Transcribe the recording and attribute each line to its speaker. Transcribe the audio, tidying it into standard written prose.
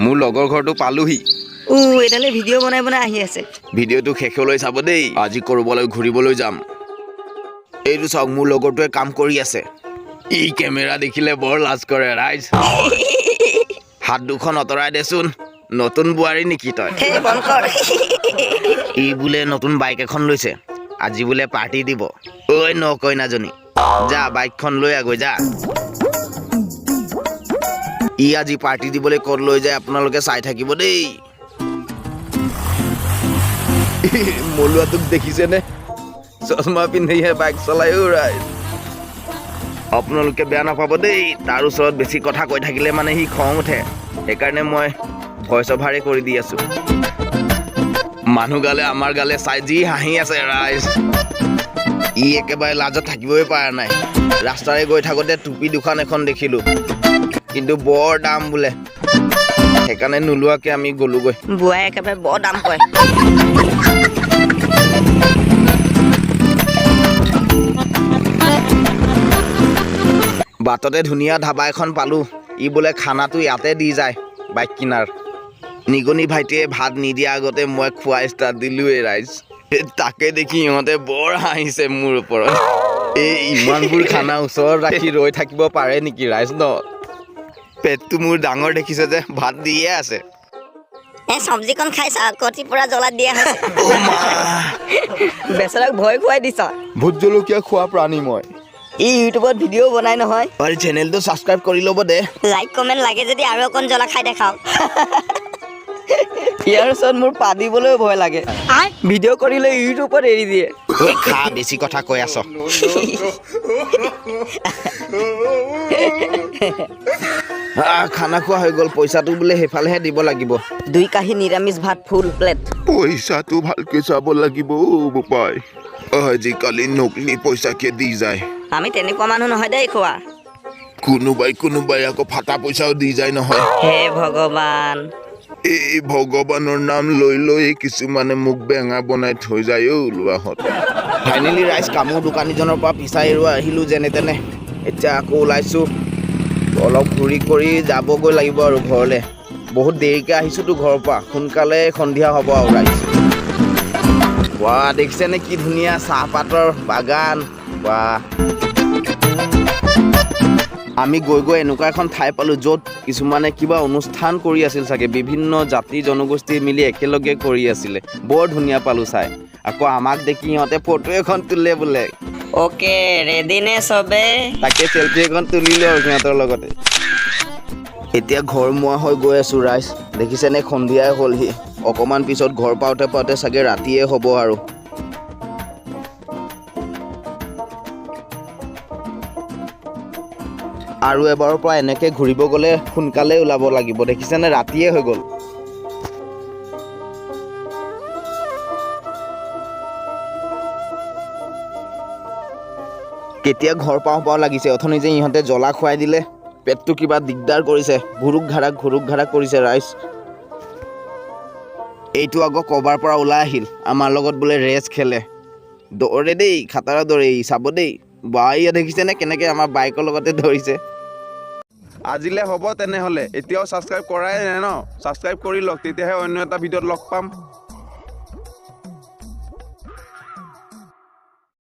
Speaker 1: মোৰ লগৰ ঘৰটো পালোহি
Speaker 2: এটালে ভিডিঅ' বনাই বনাই আহি আছে
Speaker 1: ভিডিঅ'টো শেষলৈ চাব দেই আজি কৰবালৈ ঘূৰিবলৈ যাম এইটো চাওক মোৰ লগৰটোৱে কাম কৰি আছে ই কেমেৰা দেখিলে বৰ লাজ কৰে ৰাইজ হাত দুখন অতৰাই দেচোন নতুন বুৱাৰী নেকি তই ই বোলে নতুন বাইক এখন লৈছে আজি বোলে পাৰ্টি দিব ঐ নকইনাজনী যা বাইকখন লৈ আগৈ যা ই আজি পাৰ্টি দিবলৈ ক'ত লৈ যায় আপোনালোকে চাই থাকিব দেই মলুৱাটোক দেখিছেনে চশমা পিন্ধিহে বাইক চলায়ো ৰাইজ আপোনালোকে বেয়া নাপাব দেই তাৰ ওচৰত বেছি কথা কৈ থাকিলে মানে সি খং উঠে সেইকাৰণে মই ভইচ অভাৰে কৰি দি আছো মানুহ গালে আমাৰ গালে চাই যি হাঁহি আছে ৰাইজ ই একেবাৰে লাজত থাকিবই পৰা নাই ৰাস্তাৰে গৈ থাকোঁতে টুপি দুখন এখন দেখিলো কিন্তু বৰ দাম বোলে সেইকাৰণে নোলোৱাকে আমি গ'লোগৈ
Speaker 2: বুৱাই একেবাৰে বৰ দাম কয়
Speaker 1: বাটতে ধুনীয়া ধাবা এখন পালো ই বোলে খানাটো ইয়াতে দি যায় বাইক কিনাৰ নিগনি ভাইটিয়ে ভাত নিদিয়া আগতে মই খোৱা ষ্টাৰ্ট দিলোৱে ৰাইজ তাকে দেখি ইহঁতে বৰ হাঁহিছে মোৰ ওপৰত এই ইমানবোৰ খানা ওচৰত ৰাখি ৰৈ থাকিব পাৰে নেকি ৰাইজ ন পেটটো মোৰ ডাঙৰ দেখিছে যে ভাত দিয়ে আছে
Speaker 2: চব্জিকণ খাই চা কটি পৰা জ্বলা দিয়া হৈছে বেচেৰাক ভয় খুৱাই দিছা
Speaker 1: ভোট জলকীয়া খোৱা প্ৰাণী মই
Speaker 2: ই ইউটিউবত ভিডিঅ' বনাই নহয়
Speaker 1: আৰু চেনেলটো ছাবস্ক্ৰাইব কৰি ল'ব দে
Speaker 2: লাইক কমেণ্ট লাগে যদি আৰু অকণ জ্বলা খাই দেখাও ইয়াৰ ওচৰত মোৰ পাদিবলৈ ভয় লাগে ভিডিঅ' কৰিলে ইউটিউবত এৰি দিয়ে
Speaker 1: খা বেছি কথা কৈ আছ খানা খোৱা হৈ গ'ল পইচাটো বোলে সেইফালেহে দিব লাগিব
Speaker 2: 2 কাঁহী নিৰামিষ ভাত ফুল প্লেট
Speaker 1: পইচাটো ভালকে চাব লাগিব বোপাই আজিকালি নকলি পইচাকে দি যায়
Speaker 2: আমি তেনেকুৱা মানুহ নহয় দেই খোৱা
Speaker 1: কোনোবাই আকৌ ফাটা পইচাও দি যায় নহয়
Speaker 2: হে ভগৱান
Speaker 1: এই ভগৱানৰ নাম লৈ লৈ কিছুমানে মোক বেঙা বনাই থৈ যায় ওলোৱাহঁত ফাইনেলি ৰাইজ কামোৰ দোকানীজনৰ পৰা পিছাই এৰুৱা আহিলোঁ যেনে তেনে এতিয়া আকৌ ওলাইছোঁ অলপ ঘূৰি কৰি যাবগৈ লাগিব আৰু ঘৰলৈ বহুত দেৰিকৈ আহিছোঁতো ঘৰৰ পৰা সোনকালে সন্ধিয়া হ'ব আৰু ৰাইজ ৱা দেখিছেনে কি ধুনীয়া চাহপাতৰ বাগান ৱা আমি গৈ গৈ এনেকুৱা এখন ঠাই পালোঁ য'ত কিছুমানে কিবা অনুষ্ঠান কৰি আছিল চাগে বিভিন্ন জাতি জনগোষ্ঠী মিলি একেলগে কৰি আছিলে বৰ ধুনীয়া পালোঁ চাই আকৌ আমাক দেখি সিহঁতে ফটো এখন তোলে বোলে
Speaker 2: অ'কে ৰেডি নে চবে
Speaker 1: তাকে চেলফি এখন তুলিলে আৰু সিহঁতৰ লগতে এতিয়া ঘৰ মোৱা হৈ গৈ আছোঁ ৰাইজ দেখিছেনে সন্ধিয়াই হ'লহি অকণমান পিছত ঘৰ পাওঁতে পাওঁতে চাগে ৰাতিয়ে হ'ব আৰু এবাৰৰ পৰা এনেকৈ ঘূৰিব গ'লে সোনকালে ওলাব লাগিব দেখিছেনে ৰাতিয়ে হৈ গ'ল কেতিয়া ঘৰ পাওঁ লাগিছে অথনি যে ইহঁতে জ্বলা খুৱাই দিলে পেটটো কিবা দিগদাৰ কৰিছে ঘুৰুক ঘাৰাক কৰিছে ৰাইজ এইটো আকৌ ক'ৰবাৰ পৰা ওলাই আহিল আমাৰ লগত বোলে ৰেচ খেলে দৌৰে দেই খাটাৰা দৌৰে চাব দেই বাই দেখিছেনে কেনেকৈ আমাৰ বাইকৰ লগতে ধৰিছে আজিলে হ'ব তেনেহ'লে এতিয়াও ছাবস্ক্ৰাইব কৰাই নাই ন ছাবস্ক্ৰাইব কৰি লওক তেতিয়াহে অন্য এটা ভিডিঅ'ত লগ পাম